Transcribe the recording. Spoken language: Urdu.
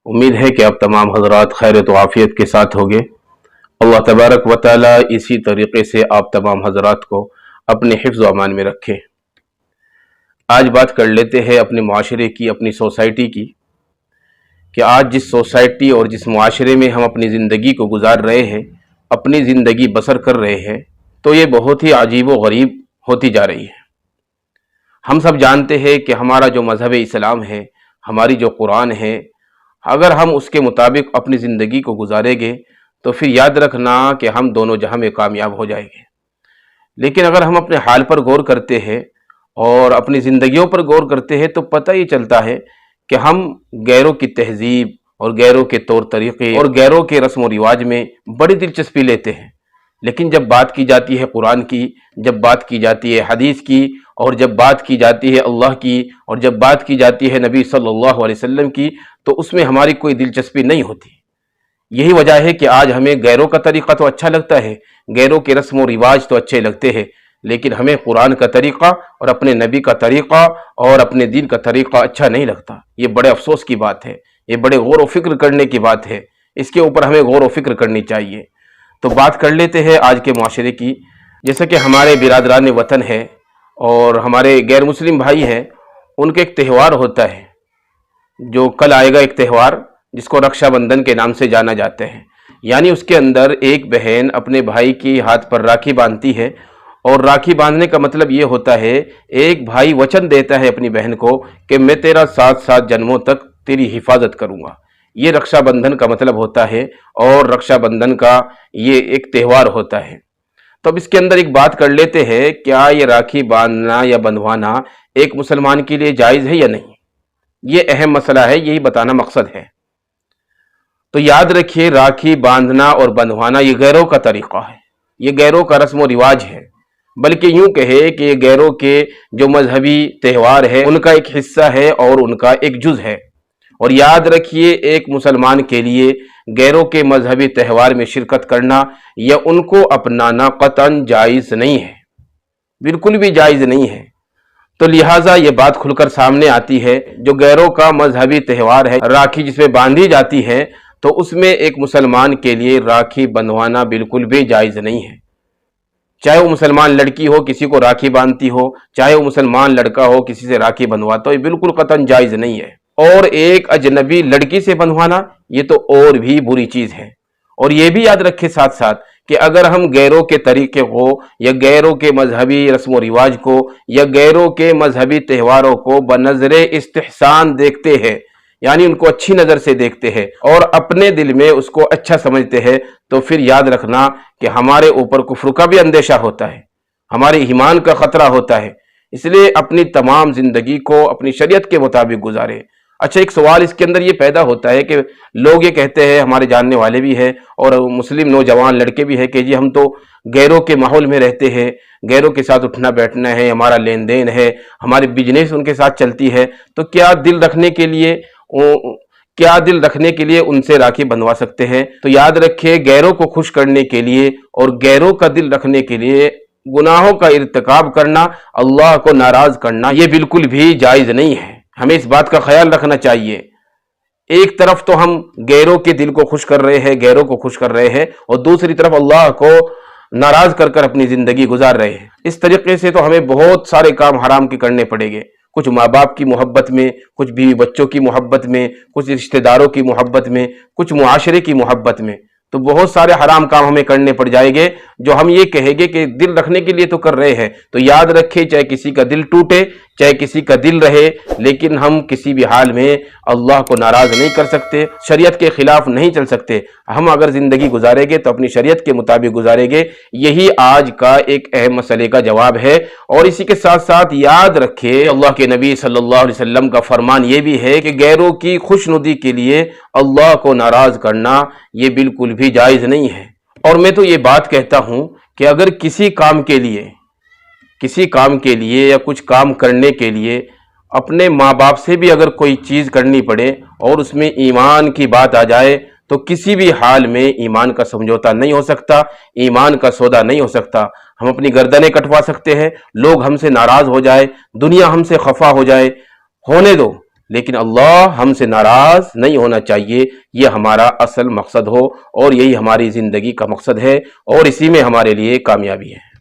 امید ہے کہ آپ تمام حضرات خیرت و عافیت کے ساتھ ہوگے۔ اللہ تبارک و تعالی اسی طریقے سے آپ تمام حضرات کو اپنے حفظ و امان میں رکھے۔ آج بات کر لیتے ہیں اپنے معاشرے کی، اپنی سوسائٹی کی، کہ آج جس سوسائٹی اور جس معاشرے میں ہم اپنی زندگی کو گزار رہے ہیں، اپنی زندگی بسر کر رہے ہیں، تو یہ بہت ہی عجیب و غریب ہوتی جا رہی ہے۔ ہم سب جانتے ہیں کہ ہمارا جو مذہب اسلام ہے، ہماری جو قرآن ہے، اگر ہم اس کے مطابق اپنی زندگی کو گزاریں گے تو پھر یاد رکھنا کہ ہم دونوں جہاں میں کامیاب ہو جائیں گے۔ لیکن اگر ہم اپنے حال پر غور کرتے ہیں اور اپنی زندگیوں پر غور کرتے ہیں تو پتہ یہ چلتا ہے کہ ہم غیروں کی تہذیب اور غیروں کے طور طریقے اور غیروں کے رسم و رواج میں بڑی دلچسپی لیتے ہیں، لیکن جب بات کی جاتی ہے قرآن کی، جب بات کی جاتی ہے حدیث کی، اور جب بات کی جاتی ہے اللہ کی، اور جب بات کی جاتی ہے نبی صلی اللہ علیہ وسلم کی، تو اس میں ہماری کوئی دلچسپی نہیں ہوتی۔ یہی وجہ ہے کہ آج ہمیں غیروں کا طریقہ تو اچھا لگتا ہے، غیروں کے رسم و رواج تو اچھے لگتے ہیں، لیکن ہمیں قرآن کا طریقہ اور اپنے نبی کا طریقہ اور اپنے دین کا طریقہ اچھا نہیں لگتا۔ یہ بڑے افسوس کی بات ہے، یہ بڑے غور و فکر کرنے کی بات ہے، اس کے اوپر ہمیں غور و فکر کرنی چاہیے۔ تو بات کر لیتے ہیں آج کے معاشرے کی۔ جیسا کہ ہمارے برادران وطن ہے اور ہمارے غیر مسلم بھائی ہیں، ان کا ایک تہوار ہوتا ہے جو کل آئے گا، ایک تہوار جس کو رکشا بندھن کے نام سے جانا جاتا ہے۔ یعنی اس کے اندر ایک بہن اپنے بھائی کی ہاتھ پر راکھی باندھتی ہے، اور راکھی باندھنے کا مطلب یہ ہوتا ہے، ایک بھائی وچن دیتا ہے اپنی بہن کو کہ میں تیرا 7 جنموں تک تیری حفاظت کروں گا۔ یہ رکشا بندھن کا مطلب ہوتا ہے، اور رکشا بندھن کا یہ ایک تہوار ہوتا ہے۔ تو اب اس کے اندر ایک بات کر لیتے ہیں، کیا یہ راکھی باندھنا یا بندھوانا ایک مسلمان کے لیے جائز ہے یا نہیں؟ یہ اہم مسئلہ ہے، یہی بتانا مقصد ہے۔ تو یاد رکھیے، راکھی باندھنا اور بندھوانا یہ غیروں کا طریقہ ہے، یہ غیروں کا رسم و رواج ہے، بلکہ یوں کہے کہ یہ غیروں کے جو مذہبی تہوار ہے ان کا ایک حصہ ہے اور ان کا ایک جز ہے۔ اور یاد رکھیے، ایک مسلمان کے لیے غیروں کے مذہبی تہوار میں شرکت کرنا یا ان کو اپنانا قطعاً جائز نہیں ہے، بالکل بھی جائز نہیں ہے۔ تو لہٰذا یہ بات کھل کر سامنے آتی ہے، جو غیروں کا مذہبی تہوار ہے، راکھی جس میں باندھی جاتی ہے، تو اس میں ایک مسلمان کے لیے راکھی بندھوانا بالکل بھی جائز نہیں ہے۔ چاہے وہ مسلمان لڑکی ہو کسی کو راکھی باندھتی ہو، چاہے وہ مسلمان لڑکا ہو کسی سے راکھی بندھواتا ہو، یہ بالکل قطعاً جائز نہیں ہے۔ اور ایک اجنبی لڑکی سے بندھوانا یہ تو اور بھی بری چیز ہے۔ اور یہ بھی یاد رکھے ساتھ ساتھ کہ اگر ہم غیروں کے طریقے کو یا غیروں کے مذہبی رسم و رواج کو یا غیروں کے مذہبی تہواروں کو بنظر استحسان دیکھتے ہیں، یعنی ان کو اچھی نظر سے دیکھتے ہیں اور اپنے دل میں اس کو اچھا سمجھتے ہیں، تو پھر یاد رکھنا کہ ہمارے اوپر کفر کا بھی اندیشہ ہوتا ہے، ہمارے ایمان کا خطرہ ہوتا ہے۔ اس لیے اپنی تمام زندگی کو اپنی شریعت کے مطابق گزارے۔ اچھا، ایک سوال اس کے اندر یہ پیدا ہوتا ہے کہ لوگ یہ کہتے ہیں، ہمارے جاننے والے بھی ہیں اور مسلم نوجوان لڑکے بھی ہیں، کہ جی ہم تو غیروں کے ماحول میں رہتے ہیں، غیروں کے ساتھ اٹھنا بیٹھنا ہے، ہمارا لین دین ہے، ہماری بزنس ان کے ساتھ چلتی ہے، تو کیا دل رکھنے کے لیے ان سے راکھی بندھوا سکتے ہیں؟ تو یاد رکھیں، غیروں کو خوش کرنے کے لیے اور غیروں کا دل رکھنے کے لیے گناہوں کا ارتکاب کرنا، اللہ کو ناراض کرنا، یہ بالکل بھی جائز نہیں ہے۔ ہمیں اس بات کا خیال رکھنا چاہیے۔ ایک طرف تو ہم غیروں کے دل کو خوش کر رہے ہیں، غیروں کو خوش کر رہے ہیں، اور دوسری طرف اللہ کو ناراض کر کر اپنی زندگی گزار رہے ہیں۔ اس طریقے سے تو ہمیں بہت سارے کام حرام کے کرنے پڑیں گے، کچھ ماں باپ کی محبت میں، کچھ بیوی بچوں کی محبت میں، کچھ رشتہ داروں کی محبت میں، کچھ معاشرے کی محبت میں، تو بہت سارے حرام کام ہمیں کرنے پڑ جائیں گے، جو ہم یہ کہیں گے کہ دل رکھنے کے لیے تو کر رہے ہیں۔ تو یاد رکھے، چاہے کسی کا دل ٹوٹے، چاہے کسی کا دل رہے، لیکن ہم کسی بھی حال میں اللہ کو ناراض نہیں کر سکتے، شریعت کے خلاف نہیں چل سکتے۔ ہم اگر زندگی گزاریں گے تو اپنی شریعت کے مطابق گزاریں گے، یہی آج کا ایک اہم مسئلے کا جواب ہے۔ اور اسی کے ساتھ ساتھ یاد رکھے، اللہ کے نبی صلی اللہ علیہ وسلم کا فرمان یہ بھی ہے کہ غیروں کی خوش ندی کے لیے اللہ کو ناراض کرنا یہ بالکل بھی جائز نہیں ہے۔ اور میں تو یہ بات کہتا ہوں کہ اگر کسی کام کے لیے یا کچھ کام کرنے کے لیے اپنے ماں باپ سے بھی اگر کوئی چیز کرنی پڑے اور اس میں ایمان کی بات آ جائے، تو کسی بھی حال میں ایمان کا سمجھوتا نہیں ہو سکتا، ایمان کا سودا نہیں ہو سکتا۔ ہم اپنی گردنیں کٹوا سکتے ہیں، لوگ ہم سے ناراض ہو جائے، دنیا ہم سے خفا ہو جائے، ہونے دو، لیکن اللہ ہم سے ناراض نہیں ہونا چاہیے، یہ ہمارا اصل مقصد ہو، اور یہی ہماری زندگی کا مقصد ہے، اور اسی میں ہمارے لیے کامیابی ہے۔